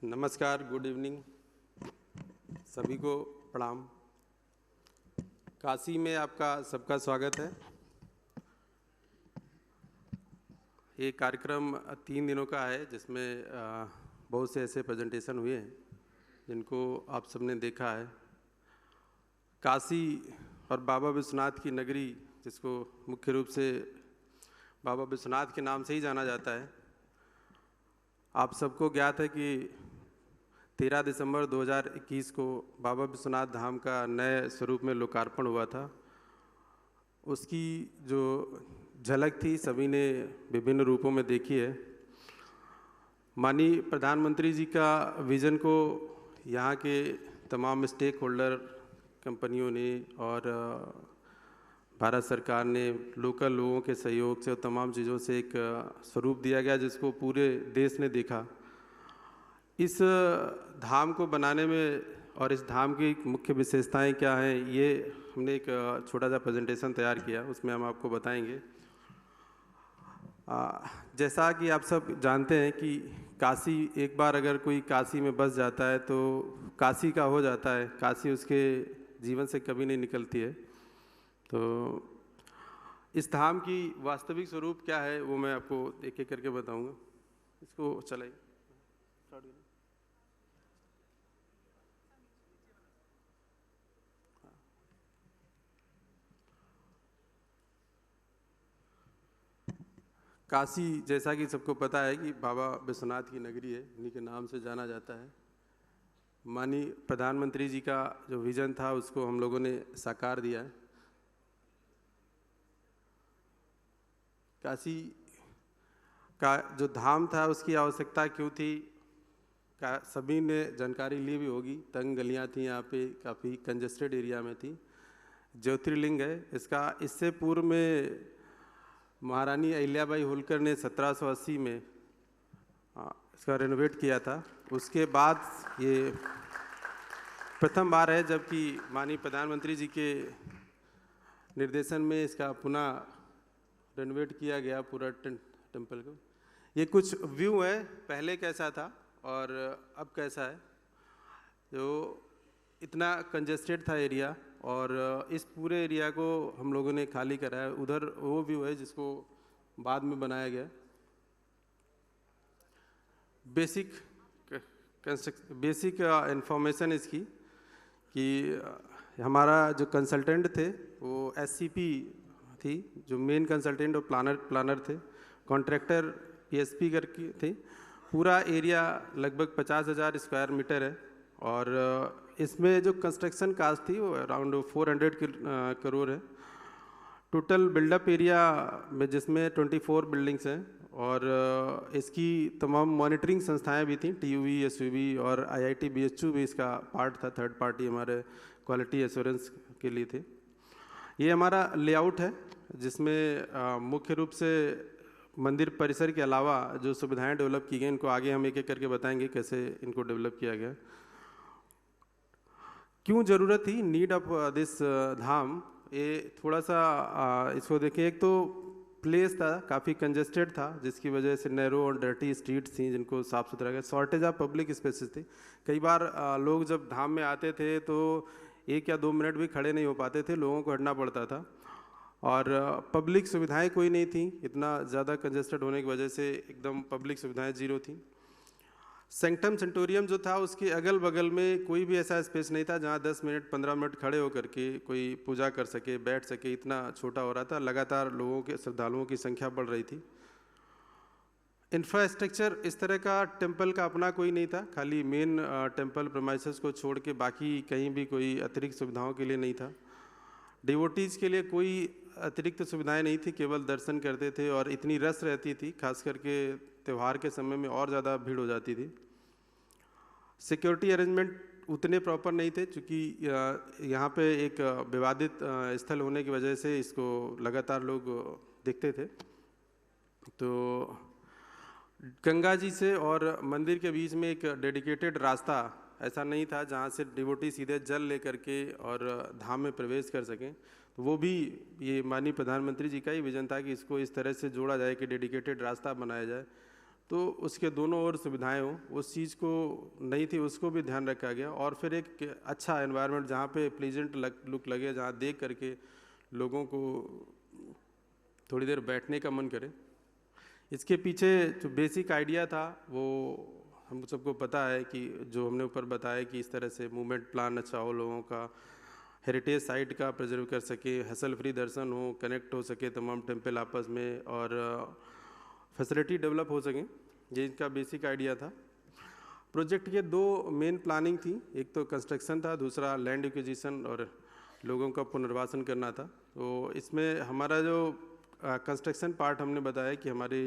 नमस्कार, good evening, सभी को प्रणाम। काशी में आपका सबका स्वागत है। ये कार्यक्रम 3 दिनों का है जिसमें बहुत से ऐसे प्रेजेंटेशन हुए हैं जिनको आप सबने देखा है। काशी और बाबा विश्वनाथ की नगरी, जिसको मुख्य रूप से बाबा विश्वनाथ के नाम से ही जाना जाता है, आप सबको ज्ञात है कि 13 दिसंबर 2021 को बाबा विश्वनाथ धाम का नए स्वरूप में लोकार्पण हुआ था। उसकी जो झलक थी सभी ने विभिन्न रूपों में देखी है। माननीय प्रधानमंत्री जी का विज़न को यहाँ के तमाम स्टेक होल्डर कंपनियों ने और भारत सरकार ने लोकल लोगों के सहयोग से और तमाम चीज़ों से एक स्वरूप दिया गया जिसको पूरे देश ने देखा। इस धाम को बनाने में और इस धाम की मुख्य विशेषताएं क्या हैं, ये हमने एक छोटा सा प्रेजेंटेशन तैयार किया, उसमें हम आपको बताएंगे। जैसा कि आप सब जानते हैं कि काशी, एक बार अगर कोई काशी में बस जाता है तो काशी का हो जाता है, काशी उसके जीवन से कभी नहीं निकलती है। तो इस धाम की वास्तविक स्वरूप क्या है वो मैं आपको एक एक करके बताऊंगा। इसको चलाइए। काशी, जैसा कि सबको पता है कि बाबा विश्वनाथ की नगरी है, इन्हीं के नाम से जाना जाता है। माननीय प्रधानमंत्री जी का जो विज़न था उसको हम लोगों ने साकार दिया है। काशी का जो धाम था उसकी आवश्यकता क्यों थी, सभी ने जानकारी ली भी होगी। तंग गलियां थी, यहाँ पे काफ़ी कंजेस्टेड एरिया में थी। ज्योतिर्लिंग है इसका। इससे पूर्व में महारानी अहिल्याबाई होलकर ने 1780 में इसका रेनोवेट किया था। उसके बाद ये प्रथम बार है जबकि माननीय प्रधानमंत्री जी के निर्देशन में इसका पुनः रेनोवेट किया गया पूरा टेम्पल को। ये कुछ व्यू है, पहले कैसा था और अब कैसा है। जो इतना कंजेस्टेड था एरिया और इस पूरे एरिया को हम लोगों ने खाली कराया। उधर वो व्यू है जिसको बाद में बनाया गया। बेसिक इंफॉर्मेशन इसकी कि हमारा जो कंसल्टेंट थे वो SCP थी, जो मेन कंसल्टेंट और प्लानर थे। कॉन्ट्रैक्टर PSP करके थे। पूरा एरिया लगभग 50,000 स्क्वायर मीटर है और इसमें जो कंस्ट्रक्शन कास्ट थी वो अराउंड 400 करोड़ है। टोटल बिल्डअप एरिया में जिसमें 24 बिल्डिंग्स हैं और इसकी तमाम मॉनिटरिंग संस्थाएं भी थी। TUV, SUV और IIT BHU भी इसका पार्ट था, थर्ड पार्टी हमारे क्वालिटी एश्योरेंस के लिए थे। ये हमारा लेआउट है जिसमें मुख्य रूप से मंदिर परिसर के अलावा जो सुविधाएं डेवलप की गई, इनको आगे हम एक एक करके बताएंगे कैसे इनको डेवलप किया गया। क्यों ज़रूरत थी, नीड ऑफ दिस धाम। ये थोड़ा सा इसको देखें। एक तो प्लेस था काफ़ी कंजेस्टेड था जिसकी वजह से नैरो और डर्टी स्ट्रीट्स थी जिनको साफ़ सुथरा गया। शॉर्टेज ऑफ पब्लिक स्पेसेस थी। कई बार लोग जब धाम में आते थे तो 1 या 2 मिनट भी खड़े नहीं हो पाते थे, लोगों को हटना पड़ता था और पब्लिक सुविधाएं कोई नहीं थी। इतना ज़्यादा कंजेस्टेड होने की वजह से एकदम पब्लिक सुविधाएं जीरो थी। सेंक्टम सेंटोरियम जो था उसके अगल बगल में कोई भी ऐसा स्पेस नहीं था जहां 10 मिनट 15 मिनट खड़े होकर के कोई पूजा कर सके, बैठ सके। इतना छोटा हो रहा था। लगातार लोगों के, श्रद्धालुओं की संख्या बढ़ रही थी। इंफ्रास्ट्रक्चर इस तरह का टेम्पल का अपना कोई नहीं था, खाली मेन टेम्पल प्रेमाइसेस को छोड़ के बाकी कहीं भी कोई अतिरिक्त सुविधाओं के लिए नहीं था। डिवोटीज़ के लिए कोई अतिरिक्त सुविधाएं नहीं थी, केवल दर्शन करते थे और इतनी रश रहती थी, खास करके त्यौहार के समय में और ज़्यादा भीड़ हो जाती थी। सिक्योरिटी अरेंजमेंट उतने प्रॉपर नहीं थे क्योंकि यहाँ पे एक विवादित स्थल होने की वजह से इसको लगातार लोग देखते थे। तो गंगा जी से और मंदिर के बीच में एक डेडिकेटेड रास्ता ऐसा नहीं था जहाँ से डिवोटी सीधे जल लेकर के और धाम में प्रवेश कर सकें। तो वो भी ये माननीय प्रधानमंत्री जी का ही विजन था कि इसको इस तरह से जोड़ा जाए कि डेडिकेटेड रास्ता बनाया जाए तो उसके दोनों ओर सुविधाएं हो, उस चीज़ को नहीं थी, उसको भी ध्यान रखा गया। और फिर एक अच्छा एनवायरनमेंट जहाँ पे प्लीजेंट लुक लगे, जहाँ देख करके लोगों को थोड़ी देर बैठने का मन करे। इसके पीछे जो बेसिक आइडिया था वो हम सबको पता है कि जो हमने ऊपर बताया कि इस तरह से मूवमेंट प्लान अच्छा हो, लोगों का हेरिटेज साइट का प्रिजर्व कर सके, हसल फ्री दर्शन हो, कनेक्ट हो सके तमाम टेम्पल आपस में, और फैसिलिटी डेवलप हो सकें, ये इनका बेसिक आइडिया था। प्रोजेक्ट के दो मेन प्लानिंग थी, एक तो कंस्ट्रक्शन था, दूसरा लैंड एक्विजिशन और लोगों का पुनर्वासन करना था। तो इसमें हमारा जो कंस्ट्रक्शन पार्ट हमने बताया कि हमारे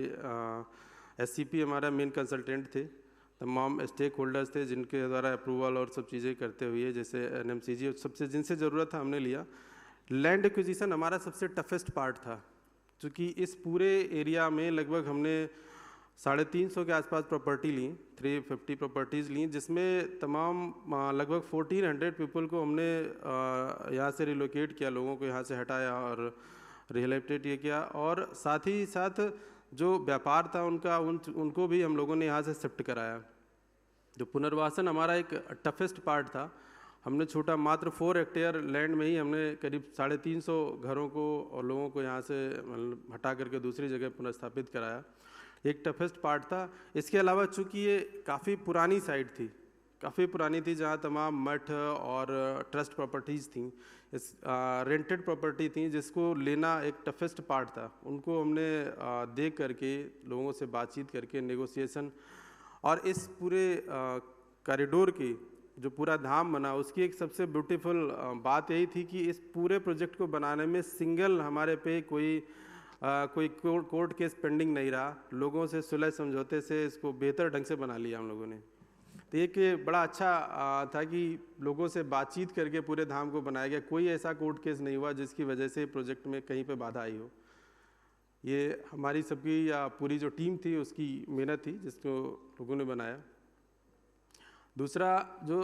SCP हमारा मेन कंसल्टेंट थे, तमाम स्टेक होल्डर्स थे जिनके द्वारा अप्रूवल और सब चीज़ें करते हुए, जैसे NMCG सबसे जिनसे ज़रूरत था हमने लिया। लैंड एक्विजिशन हमारा सबसे टफेस्ट पार्ट था, क्योंकि इस पूरे एरिया में लगभग हमने 350 के आसपास प्रॉपर्टी ली, 350 प्रॉपर्टीज़ ली, जिसमें तमाम लगभग 1400 पीपल को हमने यहाँ से रिलोकेट किया, लोगों को यहाँ से हटाया और रिहेबिलिटेट ये किया। और साथ ही साथ जो व्यापार था उनको भी हम लोगों ने यहाँ से शिफ्ट कराया। जो पुनर्वासन हमारा एक टफेस्ट पार्ट था, हमने छोटा मात्र 4 हेक्टेयर लैंड में ही हमने करीब 350 घरों को और लोगों को यहाँ से हटा करके दूसरी जगह पुनर्स्थापित कराया। एक टफेस्ट पार्ट था। इसके अलावा चूँकि ये काफ़ी पुरानी साइट थी, काफ़ी पुरानी थी, जहाँ तमाम मठ और ट्रस्ट प्रॉपर्टीज़ थी, इस रेंटेड प्रॉपर्टी थी, जिसको लेना एक टफेस्ट पार्ट था। उनको हमने देख करके, लोगों से बातचीत करके, नेगोशिएशन, और इस पूरे कॉरिडोर की जो पूरा धाम बना, उसकी एक सबसे ब्यूटीफुल बात यही थी कि इस पूरे प्रोजेक्ट को बनाने में सिंगल हमारे पे कोई कोर्ट केस पेंडिंग नहीं रहा। लोगों से सुलह समझौते से इसको बेहतर ढंग से बना लिया हम लोगों ने। तो एक बड़ा अच्छा था कि लोगों से बातचीत करके पूरे धाम को बनाया गया। कोई ऐसा कोर्ट केस नहीं हुआ जिसकी वजह से प्रोजेक्ट में कहीं पे बाधा आई हो। ये हमारी सबकी या पूरी जो टीम थी उसकी मेहनत थी, जिसको लोगों ने बनाया। दूसरा, जो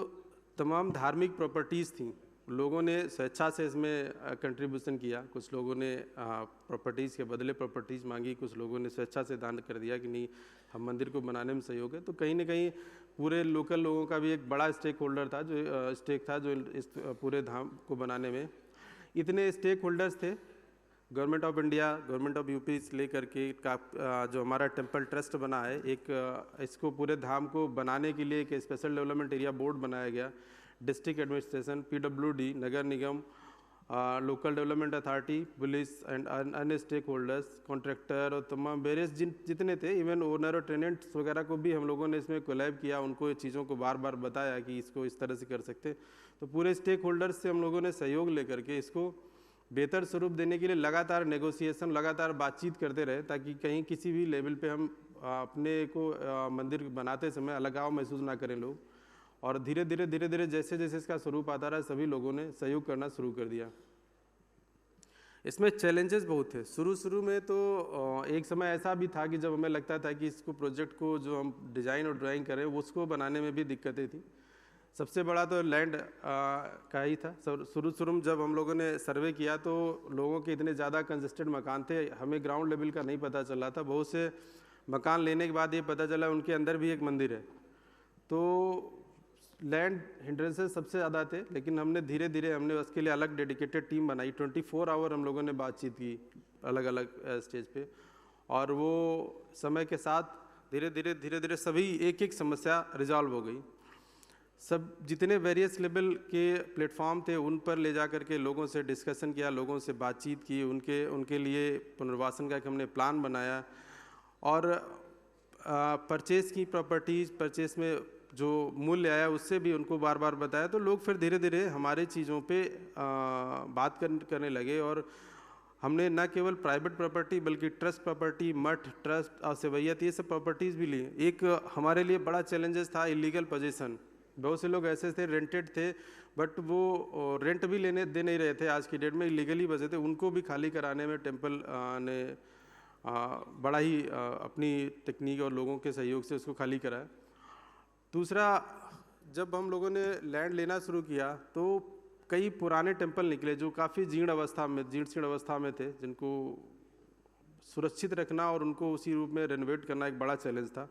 तमाम धार्मिक प्रॉपर्टीज़ थी, लोगों ने स्वेच्छा से इसमें कंट्रीब्यूशन किया। कुछ लोगों ने प्रॉपर्टीज़ के बदले प्रॉपर्टीज़ मांगी, कुछ लोगों ने स्वेच्छा से दान कर दिया कि नहीं, हम मंदिर को बनाने में सहयोग है। तो कहीं ना कहीं पूरे लोकल लोगों का भी एक बड़ा स्टेक होल्डर था, जो स्टेक था जो इस पूरे धाम को बनाने में। इतने स्टेक होल्डर्स थे, government of India, government of UP से लेकर के जो हमारा टेम्पल ट्रस्ट बना है, इसको पूरे धाम को बनाने के लिए एक स्पेशल डेवलपमेंट एरिया बोर्ड बनाया गया। District administration, PWD, Nagar Nigam, local development authority, police and अन्य स्टेक होल्डर्स, कॉन्ट्रैक्टर और तमाम वेरियस जितने थे, इवन ओनर और टेनेंट्स वगैरह को भी हम लोगों ने इसमें कोलैब किया। उनको ये चीज़ों को बार बार बताया कि इसको इस तरह से कर सकते। तो पूरे स्टेक होल्डर्स से हम लोगों ने सहयोग लेकर के इसको बेहतर स्वरूप देने के लिए लगातार नेगोशिएशन, लगातार बातचीत करते रहे, ताकि कहीं किसी भी लेवल पे हम अपने को मंदिर बनाते समय अलगाव महसूस ना करें लोग। और धीरे धीरे जैसे जैसे इसका स्वरूप आता रहा, सभी लोगों ने सहयोग करना शुरू कर दिया। इसमें चैलेंजेस बहुत थे। शुरू में तो एक समय ऐसा भी था कि जब हमें लगता था कि इसको प्रोजेक्ट को जो हम डिज़ाइन और ड्राइंग करें उसको बनाने में भी दिक्कतें थी। सबसे बड़ा तो लैंड का ही था। शुरू में जब हम लोगों ने सर्वे किया तो लोगों के इतने ज़्यादा कंजेस्टेड मकान थे, हमें ग्राउंड लेवल का नहीं पता चला था। बहुत से मकान लेने के बाद ये पता चला उनके अंदर भी एक मंदिर है। तो लैंड हिंड्रेंसेस सबसे ज़्यादा थे, लेकिन हमने धीरे हमने उसके लिए अलग डेडिकेटेड टीम बनाई। 24 आवर हम लोगों ने बातचीत की अलग अलग स्टेज पे, और वो समय के साथ धीरे धीरे सभी एक समस्या रिजॉल्व हो गई। सब जितने वेरियस लेवल के प्लेटफॉर्म थे उन पर ले जा कर के लोगों से डिस्कशन किया, लोगों से बातचीत की, उनके लिए पुनर्वासन का हमने प्लान बनाया। और परचेज़ की प्रॉपर्टीज़, परचेज़ में जो मूल्य आया उससे भी उनको बार बार बताया। तो लोग फिर धीरे हमारे चीज़ों पे बात करने लगे। और हमने न केवल प्राइवेट प्रॉपर्टी बल्कि ट्रस्ट प्रॉपर्टी, मठ, ट्रस्ट और सेवैयत, ये सब प्रॉपर्टीज़ भी ली। एक हमारे लिए बड़ा चैलेंजेस था इलीगल पोजीशन। बहुत से लोग ऐसे थे, रेंटेड थे, बट वो रेंट भी दे नहीं रहे थे, आज की डेट में इलीगली बसे थे। उनको भी खाली कराने में टेम्पल ने बड़ा ही अपनी टेक्निक और लोगों के सहयोग से उसको खाली कराया। दूसरा, जब हम लोगों ने लैंड लेना शुरू किया तो कई पुराने टेम्पल निकले जो काफ़ी जीर्ण अवस्था में थे, जिनको सुरक्षित रखना और उनको उसी रूप में रेनोवेट करना एक बड़ा चैलेंज था।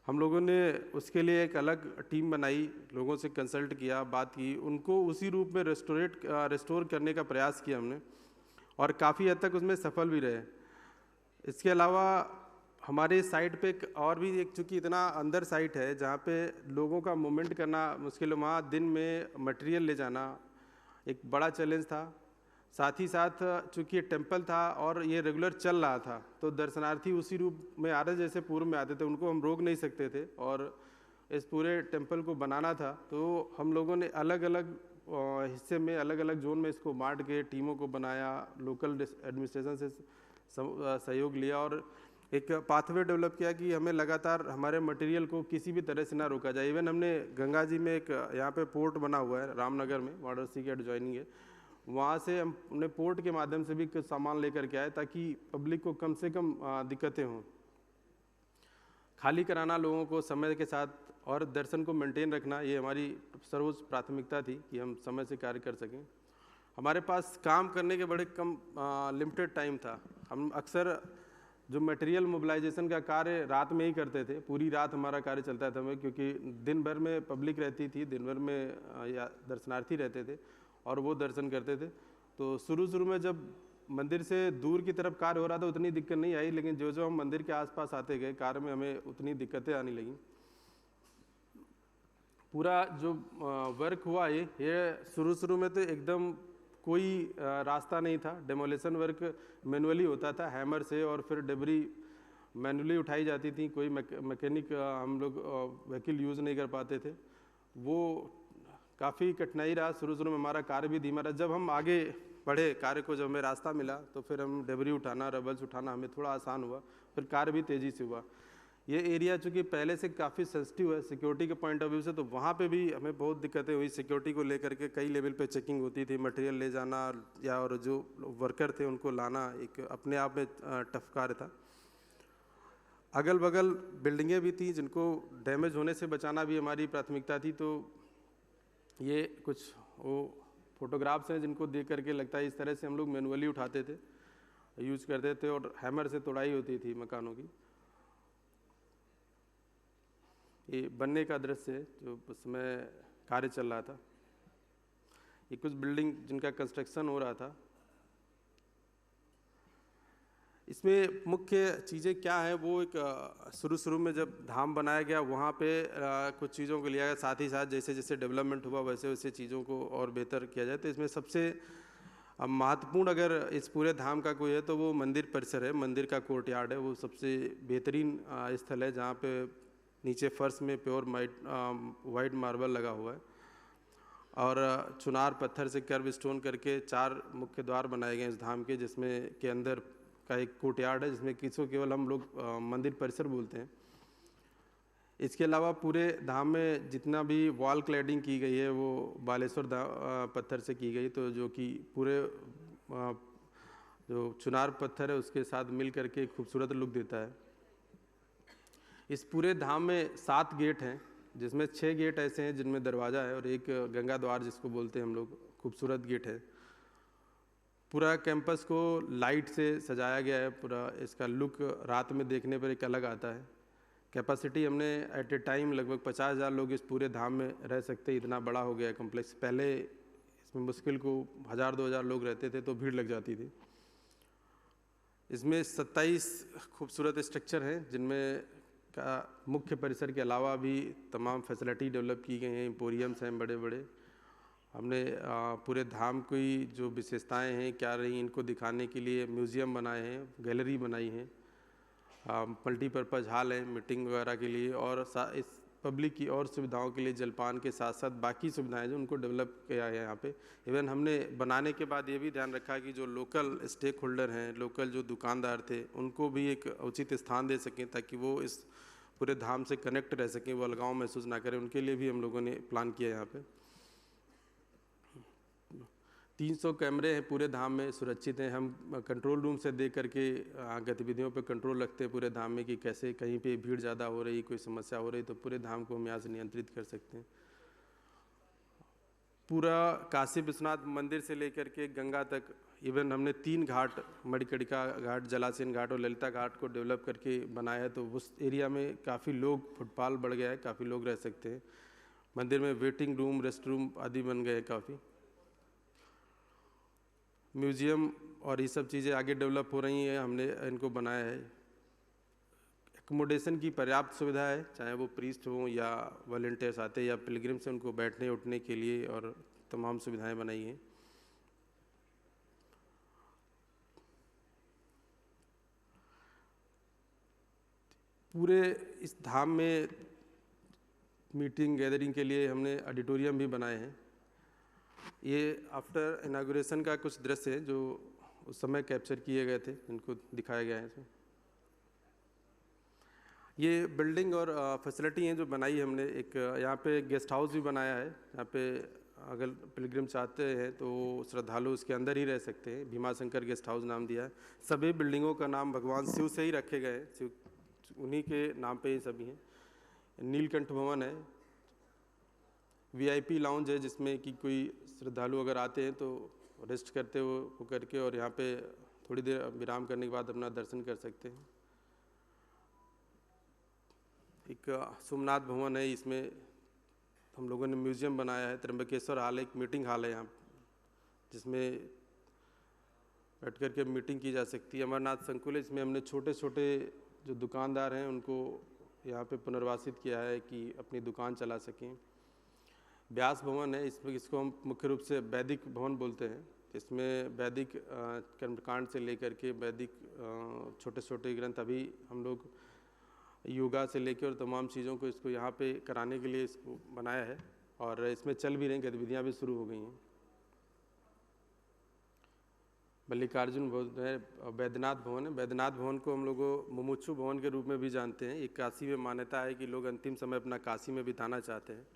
हम लोगों ने उसके लिए एक अलग टीम बनाई, लोगों से कंसल्ट किया, बात की, उनको उसी रूप में रेस्टोर करने का प्रयास किया हमने और काफ़ी हद तक उसमें सफल भी रहे। इसके अलावा हमारे साइट पे एक और भी एक, चूँकि इतना अंदर साइट है जहाँ पे लोगों का मूवमेंट करना मुश्किल है, वहाँ दिन में मटेरियल ले जाना एक बड़ा चैलेंज था। साथ ही साथ चूँकि ये टेम्पल था और ये रेगुलर चल रहा था, तो दर्शनार्थी उसी रूप में आ रहे जैसे पूर्व में आते थे, उनको हम रोक नहीं सकते थे और इस पूरे टेम्पल को बनाना था। तो हम लोगों ने अलग अलग हिस्से में, अलग अलग जोन में इसको बांट के टीमों को बनाया, लोकल एडमिनिस्ट्रेशन से सहयोग लिया और एक पाथवे डेवलप किया कि हमें लगातार हमारे मटेरियल को किसी भी तरह से ना रोका जाए। इवन हमने गंगा जी में एक यहाँ पे पोर्ट बना हुआ है रामनगर में, वाराणसी के एडजॉइनिंग है, वहाँ से हमने पोर्ट के माध्यम से भी कुछ सामान लेकर के आए ताकि पब्लिक को कम से कम दिक्कतें हों। खाली कराना लोगों को समय के साथ और दर्शन को मेंटेन रखना, ये हमारी सर्वोच्च प्राथमिकता थी कि हम समय से कार्य कर सकें। हमारे पास काम करने के बड़े कम लिमिटेड टाइम था। हम अक्सर जो मटेरियल मोबिलाइजेशन का कार्य रात में ही करते थे, पूरी रात हमारा कार्य चलता था हमें, क्योंकि दिन भर में पब्लिक रहती थी, दिन भर में या दर्शनार्थी रहते थे और वो दर्शन करते थे। तो शुरू में जब मंदिर से दूर की तरफ कार्य हो रहा था उतनी दिक्कत नहीं आई, लेकिन जो हम मंदिर के आसपास आते गए कार्य में हमें उतनी दिक्कतें आने लगी। पूरा जो वर्क हुआ ये शुरू में तो एकदम कोई रास्ता नहीं था। डेमोलेशन वर्क मैनुअली होता था हैमर से और फिर डेबरी मैनुअली उठाई जाती थी, कोई मैकेनिक हम लोग व्हीकल यूज़ नहीं कर पाते थे। वो काफ़ी कठिनाई रहा, शुरू में हमारा कार्य भी धीमा रहा। जब हम आगे बढ़े कार्य को, जब हमें रास्ता मिला तो फिर हम डेबरी उठाना, रबल्स उठाना हमें थोड़ा आसान हुआ, फिर कार्य भी तेज़ी से हुआ। ये एरिया चूँकि पहले से काफ़ी सेंसिटिव है सिक्योरिटी के पॉइंट ऑफ व्यू से, तो वहाँ पे भी हमें बहुत दिक्कतें हुई। सिक्योरिटी को लेकर के कई लेवल पे चेकिंग होती थी, मटेरियल ले जाना या और जो वर्कर थे उनको लाना एक अपने आप में टफ कार्य था। अगल बगल बिल्डिंगें भी थी जिनको डैमेज होने से बचाना भी हमारी प्राथमिकता थी। तो ये कुछ वो फोटोग्राफ्स हैं जिनको देख करके लगता है इस तरह से हम लोग मैनुअली उठाते थे, यूज करते थे और हैमर से तोड़ाई होती थी मकानों की। ये बनने का दृश्य है जो उस समय कार्य चल रहा था। ये कुछ बिल्डिंग जिनका कंस्ट्रक्शन हो रहा था। इसमें मुख्य चीज़ें क्या है, वो एक शुरू में जब धाम बनाया गया वहाँ पे कुछ चीज़ों को लिया गया, साथ ही साथ जैसे जैसे डेवलपमेंट हुआ वैसे वैसे चीज़ों को और बेहतर किया जाए। तो इसमें सबसे महत्वपूर्ण अगर इस पूरे धाम का कोई है तो वो मंदिर परिसर है, मंदिर का कोर्टयार्ड है। वो सबसे बेहतरीन स्थल है जहाँ पे नीचे फर्श में प्योर वाइट मार्बल लगा हुआ है और चुनार पत्थर से कर्व स्टोन करके 4 मुख्य द्वार बनाए गए इस धाम के, जिसमें के अंदर का एक कोर्टयार्ड है जिसमें किसको केवल हम लोग मंदिर परिसर बोलते हैं। इसके अलावा पूरे धाम में जितना भी वॉल क्लैडिंग की गई है वो बालेश्वर पत्थर से की गई, तो जो कि पूरे जो चुनार पत्थर है उसके साथ मिल करके खूबसूरत लुक देता है। इस पूरे धाम में 7 गेट हैं, जिसमें 6 गेट ऐसे हैं जिनमें दरवाज़ा है और एक गंगा द्वार जिसको बोलते हैं हम लोग, खूबसूरत गेट है। पूरा कैंपस को लाइट से सजाया गया है, पूरा इसका लुक रात में देखने पर एक अलग आता है। कैपेसिटी हमने एट ए टाइम लगभग 50,000 लोग इस पूरे धाम में रह सकते, इतना बड़ा हो गया है कॉम्प्लेक्स। पहले इसमें मुश्किल को 1000-2000 लोग रहते थे तो भीड़ लग जाती थी। इसमें 27 खूबसूरत स्ट्रक्चर हैं जिनमें का मुख्य परिसर के अलावा भी तमाम फैसिलिटी डेवलप की गई हैं, एम्पोरियम्स हैं बड़े बड़े। हमने पूरे धाम की जो विशेषताएं हैं क्या रही इनको दिखाने के लिए म्यूज़ियम बनाए हैं, गैलरी बनाई हैं, मल्टीपर्पज़ हॉल है मीटिंग वगैरह के लिए, और इस पब्लिक की और सुविधाओं के लिए जलपान के साथ साथ बाकी सुविधाएं जो उनको डेवलप किया है यहाँ पे। इवन हमने बनाने के बाद ये भी ध्यान रखा कि जो लोकल स्टेक होल्डर हैं, लोकल जो दुकानदार थे, उनको भी एक उचित स्थान दे सकें ताकि वो इस पूरे धाम से कनेक्ट रह सकें, वो अलगाव महसूस ना करें। उनके लिए भी हम लोगों ने प्लान किया यहाँ पे। 300 कैमरे हैं पूरे धाम में, सुरक्षित हैं। हम कंट्रोल रूम से देख करके गतिविधियों पे कंट्रोल रखते हैं पूरे धाम में कि कैसे कहीं पे भीड़ ज़्यादा हो रही, कोई समस्या हो रही तो पूरे धाम को हम यहाँ से नियंत्रित कर सकते हैं। पूरा काशी विश्वनाथ मंदिर से लेकर के गंगा तक, इवन हमने 3 घाट, मणिकर्णिका घाट, जलासीन घाट और ललिता घाट को डेवलप करके बनाया है। तो उस एरिया में काफ़ी लोग, फुटपाल बढ़ गया है, काफ़ी लोग रह सकते हैं। मंदिर में वेटिंग रूम, रेस्ट रूम आदि बन गए हैं काफ़ी। म्यूजियम और ये सब चीज़ें आगे डेवलप हो रही हैं, हमने इनको बनाया है। एकोमोडेशन की पर्याप्त सुविधा है, चाहे वो प्रीस्ट हों या वॉलंटियर्स आते हैं या पिलग्रिम्स हैं, उनको बैठने उठने के लिए और तमाम सुविधाएं बनाई हैं। पूरे इस धाम में मीटिंग गैदरिंग के लिए हमने ऑडिटोरियम भी बनाए हैं। ये आफ्टर इनागुरेशन का कुछ दृश्य है जो उस समय कैप्चर किए गए थे, इनको दिखाया गया है इसमें। ये बिल्डिंग और फैसिलिटी हैं जो बनाई हमने। एक यहाँ पे गेस्ट हाउस भी बनाया है, यहाँ पे अगर पिलग्रिम चाहते हैं तो श्रद्धालु उसके अंदर ही रह सकते हैं। भीमाशंकर गेस्ट हाउस नाम दिया है। सभी बिल्डिंगों का नाम भगवान शिव से ही रखे गए हैं, शिव उन्हीं के नाम पे ही सभी हैं। नीलकंठ भवन है, VIP लाउंज है, जिसमें कि कोई श्रद्धालु अगर आते हैं तो रेस्ट करते हो करके और यहाँ पे थोड़ी देर विराम करने के बाद अपना दर्शन कर सकते हैं। एक सोमनाथ भवन है, इसमें हम लोगों ने म्यूजियम बनाया है। त्र्यंबकेश्वर हॉल एक मीटिंग हॉल है यहाँ, जिसमें बैठ कर के मीटिंग की जा सकती है। अमरनाथ संकुल है, इसमें हमने छोटे छोटे जो दुकानदार हैं उनको यहाँ पे पुनर्वासित किया है कि अपनी दुकान चला सकें। व्यास भवन है, इसको हम मुख्य रूप से वैदिक भवन बोलते हैं। इसमें वैदिक कर्मकांड से लेकर के वैदिक छोटे छोटे ग्रंथ, अभी हम लोग योगा से लेकर और तमाम चीज़ों को इसको यहाँ पे कराने के लिए इसको बनाया है और इसमें चल भी रही गतिविधियाँ भी शुरू हो गई हैं। मल्लिकार्जुन भवन है, वैद्यनाथ भवन है। वैद्यनाथ भवन को हम लोग मुमुक्षु भवन के रूप में भी जानते हैं। एक काशी में मान्यता है कि लोग अंतिम समय अपना काशी में बिताना चाहते हैं,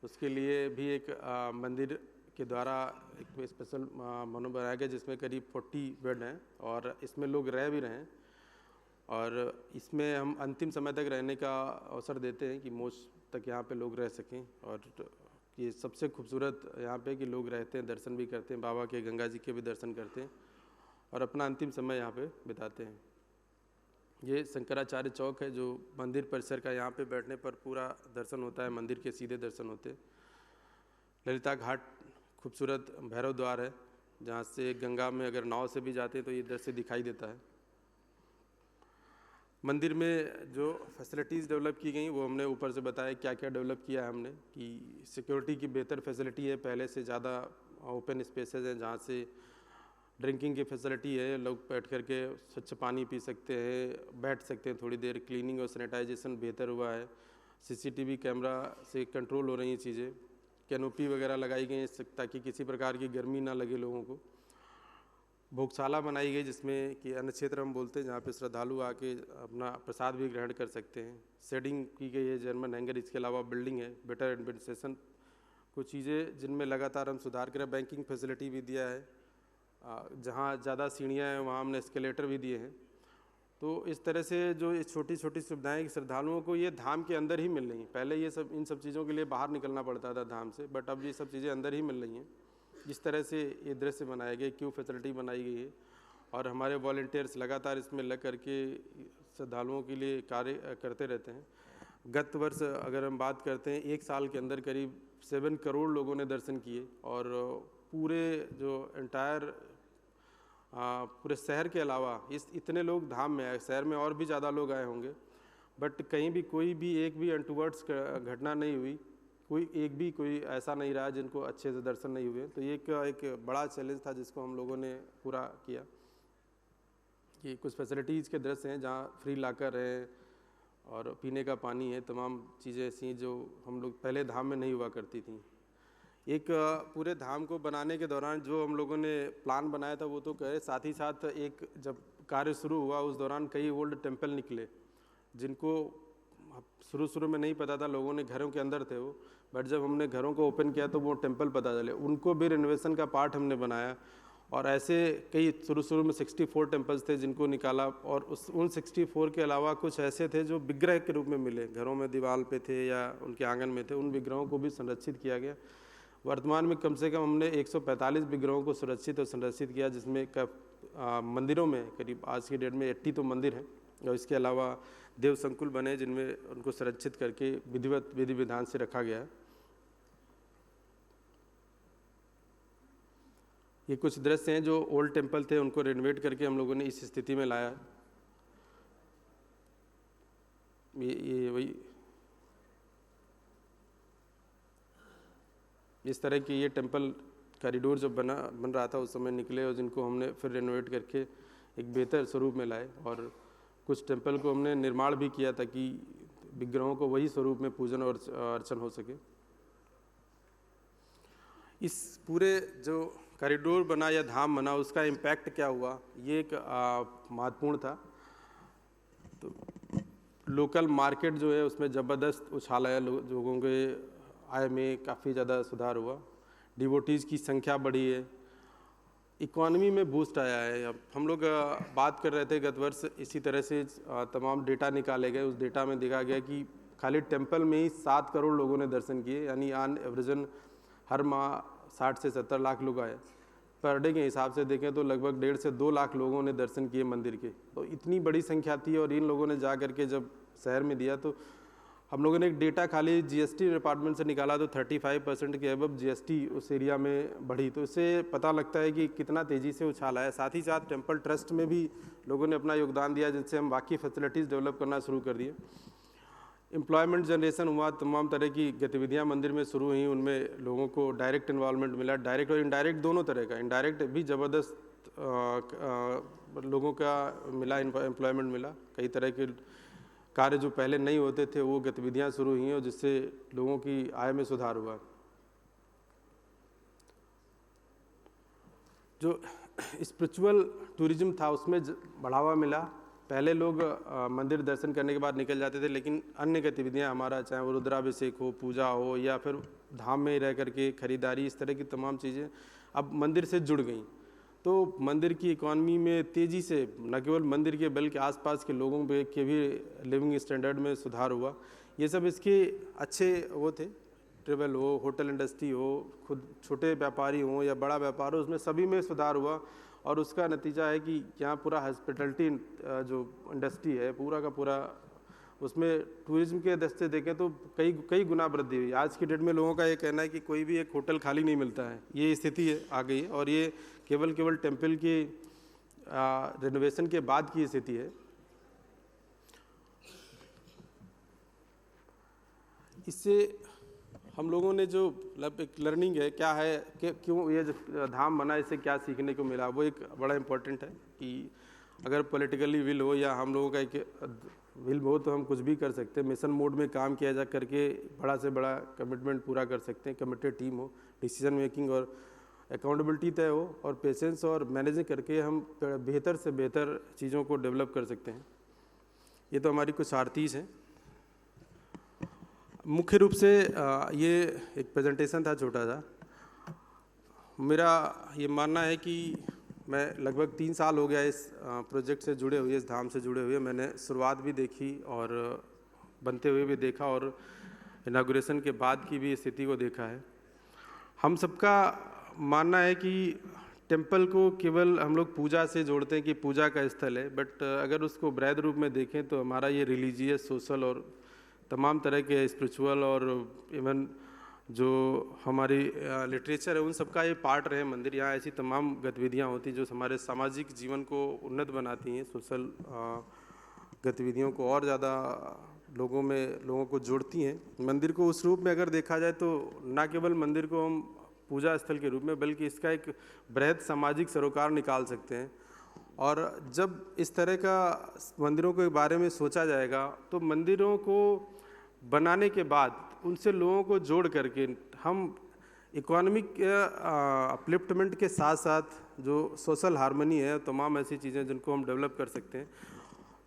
उसके लिए भी एक मंदिर के द्वारा एक स्पेशल भवन बनाया गया जिसमें करीब 40 बेड हैं और इसमें लोग रह भी रहे हैं। और इसमें हम अंतिम समय तक रहने का अवसर देते हैं कि मोक्ष तक यहाँ पे लोग रह सकें। और ये सबसे खूबसूरत यहाँ पे कि लोग रहते हैं, दर्शन भी करते हैं, बाबा के, गंगा जी के भी दर्शन करते हैं और अपना अंतिम समय यहाँ पे बिताते हैं। ये शंकराचार्य चौक है जो मंदिर परिसर का, यहाँ पे बैठने पर पूरा दर्शन होता है, मंदिर के सीधे दर्शन होते हैं। ललिता घाट खूबसूरत भैरव द्वार है, जहाँ से गंगा में अगर नाव से भी जाते हैं तो ये दृश्य दिखाई देता है। मंदिर में जो फैसिलिटीज़ डेवलप की गई वो हमने ऊपर से बताया क्या क्या डेवलप किया है हमने, कि सिक्योरिटी की बेहतर फैसिलिटी है, पहले से ज़्यादा ओपन स्पेसेस हैं जहाँ से ड्रिंकिंग की फैसिलिटी है, लोग बैठ कर के स्वच्छ पानी पी सकते हैं, बैठ सकते हैं थोड़ी देर। क्लीनिंग और सैनिटाइजेशन बेहतर हुआ है, CCTV कैमरा से कंट्रोल हो रही हैं चीज़ें। कैनोपी वगैरह लगाई गई हैं ताकि किसी प्रकार की गर्मी ना लगे लोगों को। भोगशाला बनाई गई जिसमें कि अन्य क्षेत्र हम बोलते हैं जहाँ पे श्रद्धालु आके अपना प्रसाद भी ग्रहण कर सकते हैं। शेडिंग की गई है, जर्मन हैंगर, इसके अलावा बिल्डिंग है, बेटर एडमिनिस्ट्रेशन, कुछ चीज़ें जिनमें लगातार हम सुधार करें। बैंकिंग फैसिलिटी भी दिया है, जहाँ ज़्यादा सीढ़ियाँ हैं वहाँ हमने एस्केलेटर भी दिए हैं। तो इस तरह से जो ये छोटी छोटी सुविधाएं श्रद्धालुओं को ये धाम के अंदर ही मिल रही हैं। पहले ये सब इन सब चीज़ों के लिए बाहर निकलना पड़ता था धाम से, बट अब ये सब चीज़ें अंदर ही मिल रही हैं। जिस तरह से ये दृश्य बनाया गया, क्यों फैसिलिटी बनाई गई है और हमारे वॉलंटियर्स लगातार इसमें लग करके श्रद्धालुओं के लिए कार्य करते रहते हैं। गत वर्ष अगर हम बात करते हैं, 1 साल के अंदर करीब 7 करोड़ लोगों ने दर्शन किए और पूरे जो एंटायर पूरे शहर के अलावा इतने लोग धाम में आए। शहर में और भी ज़्यादा लोग आए होंगे, बट कहीं भी कोई भी एक भी अनटूवर्ड्स घटना नहीं हुई, कोई ऐसा नहीं रहा जिनको अच्छे से दर्शन नहीं हुए। तो ये एक बड़ा चैलेंज था जिसको हम लोगों ने पूरा किया। कि कुछ फैसिलिटीज़ के दृश्य हैं जहाँ फ्री लाकर है और पीने का पानी है, तमाम चीज़ें ऐसी जो हम लोग पहले धाम में नहीं हुआ करती थी। एक पूरे धाम को बनाने के दौरान जो हम लोगों ने प्लान बनाया था वो तो कहे, साथ ही साथ एक जब कार्य शुरू हुआ उस दौरान कई ओल्ड टेम्पल निकले जिनको शुरू में नहीं पता था, लोगों ने घरों के अंदर थे वो, बट जब हमने घरों को ओपन किया तो वो टेम्पल पता चले, उनको भी रिनोवेशन का पार्ट हमने बनाया। और ऐसे कई शुरू में 64 टेम्पल्स थे जिनको निकाला और उन 64 के अलावा कुछ ऐसे थे जो विग्रह के रूप में मिले, घरों में दीवार पे थे या उनके आंगन में थे, उन विग्रहों को भी संरक्षित किया गया। वर्तमान में कम से कम हमने 145 विग्रहों को सुरक्षित और संरक्षित किया, जिसमें मंदिरों में करीब आज की डेट में 80 तो मंदिर हैं, और इसके अलावा देव संकुल बने जिनमें उनको संरक्षित करके विधिवत विधि विधान से रखा गया है। ये कुछ दृश्य हैं जो ओल्ड टेम्पल थे, उनको रेनोवेट करके हम लोगों ने इस स्थिति में लाया। ये वही इस तरह की ये टेम्पल कॉरिडोर जब बन रहा था उस समय निकले, और जिनको हमने फिर रेनोवेट करके एक बेहतर स्वरूप में लाए। और कुछ टेम्पल को हमने निर्माण भी किया ताकि विग्रहों को वही स्वरूप में पूजन और अर्चन हो सके। इस पूरे जो कॉरिडोर बना या धाम बना उसका इम्पैक्ट क्या हुआ, ये एक महत्वपूर्ण था। तो लोकल मार्केट जो है उसमें ज़बरदस्त उछाल आया, लोगों के आय में काफ़ी ज़्यादा सुधार हुआ, डिवोटीज़ की संख्या बढ़ी है, इकोनॉमी में बूस्ट आया है। अब हम लोग बात कर रहे थे गत वर्ष, इसी तरह से तमाम डेटा निकाले गए। उस डेटा में देखा गया कि खाली टेम्पल में ही 7 करोड़ लोगों ने दर्शन किए, यानी ऑन एवरेजन हर माह 60 से 70 लाख लोग आए। पर डे के हिसाब से देखें तो लगभग 1.5 से 2 लाख लोगों ने दर्शन किए मंदिर के। तो इतनी बड़ी संख्या थी, और इन लोगों ने जा करके जब शहर में दिया, तो हम लोगों ने एक डेटा खाली जीएसटी डिपार्टमेंट से निकाला, तो 35% के अबव जीएसटी उस एरिया में बढ़ी। तो इससे पता लगता है कि कितना तेज़ी से उछाल आया। साथ ही साथ टेम्पल ट्रस्ट में भी लोगों ने अपना योगदान दिया, जिनसे हम बाकी फैसिलिटीज़ डेवलप करना शुरू कर दिए। एम्प्लॉयमेंट जनरेशन हुआ, तमाम तरह की गतिविधियां मंदिर में शुरू हुई, उनमें लोगों को डायरेक्ट इन्वॉल्वमेंट मिला, डायरेक्ट और इनडायरेक्ट दोनों तरह का। इनडायरेक्ट भी ज़बरदस्त लोगों का मिला, एम्प्लॉयमेंट मिला। कई तरह के कार्य जो पहले नहीं होते थे वो गतिविधियां शुरू हुई, और जिससे लोगों की आय में सुधार हुआ। जो स्पिरिचुअल टूरिज्म था उसमें बढ़ावा मिला। पहले लोग मंदिर दर्शन करने के बाद निकल जाते थे, लेकिन अन्य गतिविधियां हमारा, चाहे वो रुद्राभिषेक हो, पूजा हो, या फिर धाम में रह करके खरीदारी, इस तरह की तमाम चीज़ें अब मंदिर से जुड़ गई। तो मंदिर की इकॉनमी में तेज़ी से न केवल मंदिर के बल्कि आसपास के लोगों के भी लिविंग स्टैंडर्ड में सुधार हुआ। ये सब इसके अच्छे वो थे। ट्रेवल हो, होटल इंडस्ट्री हो, खुद छोटे व्यापारी हों या बड़ा व्यापार हो, उसमें सभी में सुधार हुआ। और उसका नतीजा है कि यहाँ पूरा हॉस्पिटलिटी जो इंडस्ट्री है पूरा का पूरा, उसमें टूरिज्म के दस्ते देखें तो कई गुना वृद्धि हुई। आज की डेट में लोगों का ये कहना है कि कोई भी एक होटल खाली नहीं मिलता है, ये स्थिति है आ गई है। और ये केवल टेम्पल की रेनोवेशन के बाद की स्थिति है। इससे हम लोगों ने जो एक लर्निंग है क्या है कि क्यों ये जो धाम बना, इससे क्या सीखने को मिला, वो एक बड़ा इम्पोर्टेंट है। कि अगर पॉलिटिकली विल हो या हम लोगों का एक विल हो तो हम कुछ भी कर सकते हैं। मिशन मोड में काम किया जा करके बड़ा से बड़ा कमिटमेंट पूरा कर सकते हैं। कमिटेड टीम हो, डिसीजन मेकिंग और अकाउंटेबिलिटी तय हो, और पेशेंस और मैनेजिंग करके हम बेहतर से बेहतर चीज़ों को डेवलप कर सकते हैं। ये तो हमारी कुछ आरतीज हैं। मुख्य रूप से ये एक प्रेजेंटेशन था छोटा सा। मेरा ये मानना है कि मैं लगभग 3 साल हो गया इस प्रोजेक्ट से जुड़े हुए, इस धाम से जुड़े हुए। मैंने शुरुआत भी देखी और बनते हुए भी देखा, और इनागुरेशन के बाद की भी स्थिति को देखा है। हम सबका मानना है कि टेम्पल को केवल हम लोग पूजा से जोड़ते हैं कि पूजा का स्थल है, बट अगर उसको बृहद रूप में देखें तो हमारा ये रिलीजियस, सोशल और तमाम तरह के स्पिरिचुअल और इवन जो हमारी लिटरेचर है उन सबका ये पार्ट रहे मंदिर। यहाँ ऐसी तमाम गतिविधियाँ होती जो हमारे सामाजिक जीवन को उन्नत बनाती हैं, सोशल गतिविधियों को और ज़्यादा लोगों को जोड़ती हैं। मंदिर को उस रूप में अगर देखा जाए तो न केवल मंदिर को हम पूजा स्थल के रूप में, बल्कि इसका एक बृहद सामाजिक सरोकार निकाल सकते हैं। और जब इस तरह का मंदिरों के बारे में सोचा जाएगा तो मंदिरों को बनाने के बाद उनसे लोगों को जोड़ करके हम इकोनॉमिक अपलिफ्टमेंट के साथ साथ जो सोशल हार्मनी है, तमाम ऐसी चीज़ें जिनको हम डेवलप कर सकते हैं।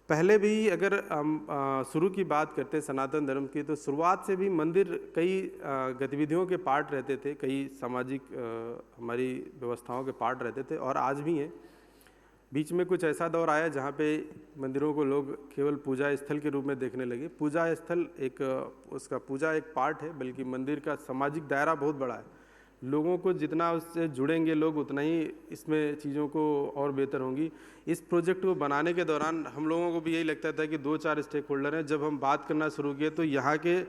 पहले भी अगर हम शुरू की बात करते हैं सनातन धर्म की, तो शुरुआत से भी मंदिर कई गतिविधियों के पार्ट रहते थे, कई सामाजिक हमारी व्यवस्थाओं के पार्ट रहते थे, और आज भी हैं। बीच में कुछ ऐसा दौर आया जहाँ पे मंदिरों को लोग केवल पूजा स्थल के रूप में देखने लगे। पूजा स्थल उसका पूजा एक पार्ट है, बल्कि मंदिर का सामाजिक दायरा बहुत बड़ा है। लोगों को जितना उससे जुड़ेंगे लोग उतना ही इसमें चीज़ों को और बेहतर होंगी। इस प्रोजेक्ट को बनाने के दौरान हम लोगों को भी यही लगता था कि 2-4 स्टेक होल्डर हैं। जब हम बात करना शुरू किए तो यहाँ के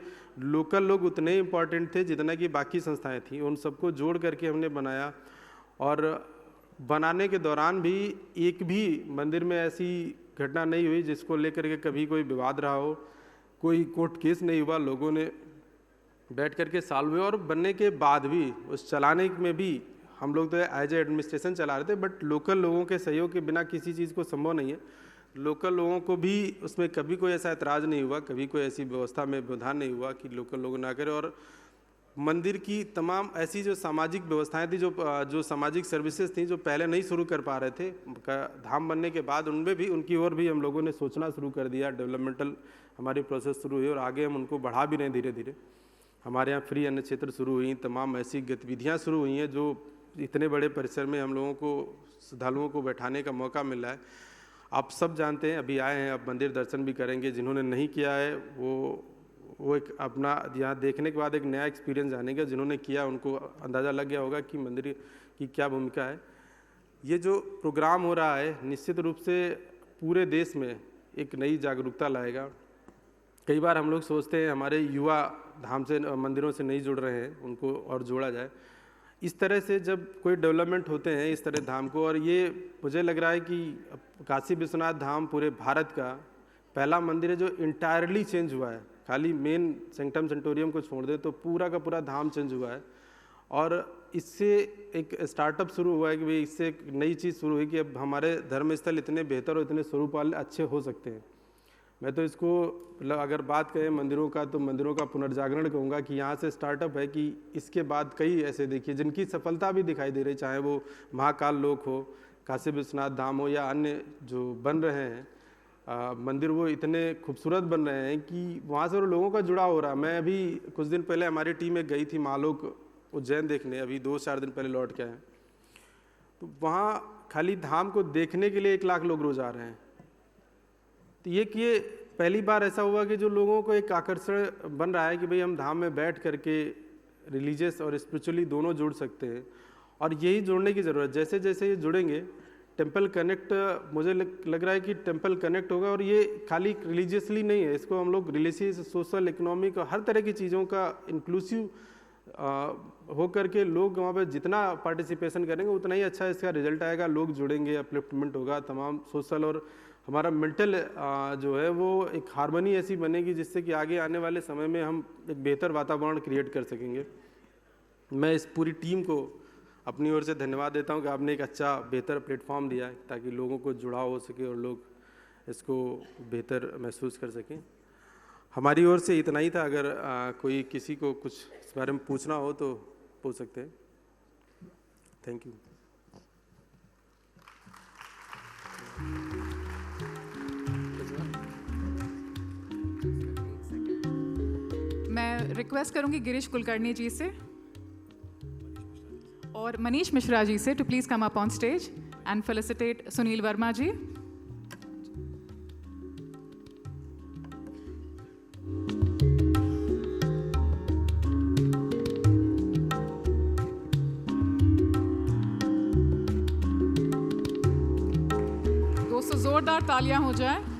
लोकल लोग उतने ही इम्पॉर्टेंट थे जितना कि बाकी संस्थाएं थीं। उन सबको जोड़ करके हमने बनाया, और बनाने के दौरान भी एक भी मंदिर में ऐसी घटना नहीं हुई जिसको लेकर के कभी कोई विवाद रहा हो, कोई कोर्ट केस नहीं हुआ। लोगों ने बैठ करके सॉल्व हुए, और बनने के बाद भी उस चलाने में भी हम लोग तो एज ए एडमिनिस्ट्रेशन चला रहे थे, बट लोकल लोगों के सहयोग के बिना किसी चीज़ को संभव नहीं है। लोकल लोगों को भी उसमें कभी कोई ऐसा ऐतराज़ नहीं हुआ, कभी कोई ऐसी व्यवस्था में व्यवधान नहीं हुआ कि लोकल लोग ना करें। और मंदिर की तमाम ऐसी जो सामाजिक व्यवस्थाएं थी, जो सामाजिक सर्विसेज थी जो पहले नहीं शुरू कर पा रहे थे, धाम बनने के बाद उनमें भी उनकी ओर भी हम लोगों ने सोचना शुरू कर दिया। डेवलपमेंटल हमारी प्रोसेस शुरू हुई और आगे हम उनको बढ़ा भी रहे हैं धीरे धीरे। हमारे यहाँ फ्री अन्न क्षेत्र शुरू हुई, तमाम ऐसी गतिविधियाँ शुरू हुई हैं जो इतने बड़े परिसर में हम लोगों को श्रद्धालुओं को बैठाने का मौका मिल रहा है। आप सब जानते हैं, अभी आए हैं, आप मंदिर दर्शन भी करेंगे। जिन्होंने नहीं किया है वो एक अपना यहाँ देखने के बाद एक नया एक्सपीरियंस जानेगा। जिन्होंने किया उनको अंदाज़ा लग गया होगा कि मंदिर की क्या भूमिका है। ये जो प्रोग्राम हो रहा है निश्चित रूप से पूरे देश में एक नई जागरूकता लाएगा। कई बार हम लोग सोचते हैं हमारे युवा धाम से मंदिरों से नहीं जुड़ रहे हैं, उनको और जोड़ा जाए। इस तरह से जब कोई डेवलपमेंट होते हैं इस तरह धाम को, और ये मुझे लग रहा है कि काशी विश्वनाथ धाम पूरे भारत का पहला मंदिर है जो इंटायरली चेंज हुआ है। खाली मेन सेंक्टम सेंटोरियम को छोड़ दे तो पूरा का पूरा धाम चेंज हुआ है। और इससे एक स्टार्टअप शुरू हुआ है कि भाई इससे एक नई चीज़ शुरू हुई कि अब हमारे धर्म स्थल इतने बेहतर और इतने स्वरूप वाले अच्छे हो सकते हैं। मैं तो इसको अगर बात करें मंदिरों का तो मंदिरों का पुनर्जागरण कहूँगा कि यहाँ से स्टार्टअप है कि इसके बाद कई ऐसे देखिए जिनकी सफलता भी दिखाई दे रही, चाहे वो महाकाल लोक हो, काशी विश्वनाथ धाम हो, या अन्य जो बन रहे हैं मंदिर, वो इतने खूबसूरत बन रहे हैं कि वहाँ से लोगों का जुड़ाव हो रहा है। मैं अभी कुछ दिन पहले हमारी टीम एक गई थी महालोक उज्जैन देखने, अभी 2-4 दिन पहले लौट के आए। तो वहाँ खाली धाम को देखने के लिए 1 लाख लोग रोज आ रहे हैं। तो ये पहली बार ऐसा हुआ कि जो लोगों को एक आकर्षण बन रहा है कि भाई हम धाम में बैठ करके रिलीजियस और स्पिरिचुअली दोनों जुड़ सकते हैं। और यही जोड़ने की ज़रूरत, जैसे जैसे ये जुड़ेंगे टेम्पल कनेक्ट, मुझे लग रहा है कि टेम्पल कनेक्ट होगा। और ये खाली रिलीजियसली नहीं है, इसको हम लोग रिलीजियस, सोशल, इकोनॉमिक, हर तरह की चीज़ों का इंक्लूसिव हो करके लोग वहाँ पे जितना पार्टिसिपेशन करेंगे उतना ही अच्छा इसका रिजल्ट आएगा। लोग जुड़ेंगे, अपलिफ्टमेंट होगा, तमाम सोशल और हमारा मेंटल जो है वो एक हार्मनी ऐसी बनेगी जिससे कि आगे आने वाले समय में हम एक बेहतर वातावरण क्रिएट कर सकेंगे। मैं इस पूरी टीम को अपनी ओर से धन्यवाद देता हूं कि आपने एक अच्छा बेहतर प्लेटफॉर्म दिया है ताकि लोगों को जुड़ाव हो सके और लोग इसको बेहतर महसूस कर सकें। हमारी ओर से इतना ही था। अगर कोई किसी को कुछ इस बारे में पूछना हो तो पूछ सकते हैं। Thank you. मैं रिक्वेस्ट करूंगी गिरीश कुलकर्णी जी से और मनीष मिश्रा जी से to please come up on stage and felicitate Sunil Verma ji. दोस्तों जोरदार तालियां हो जाए।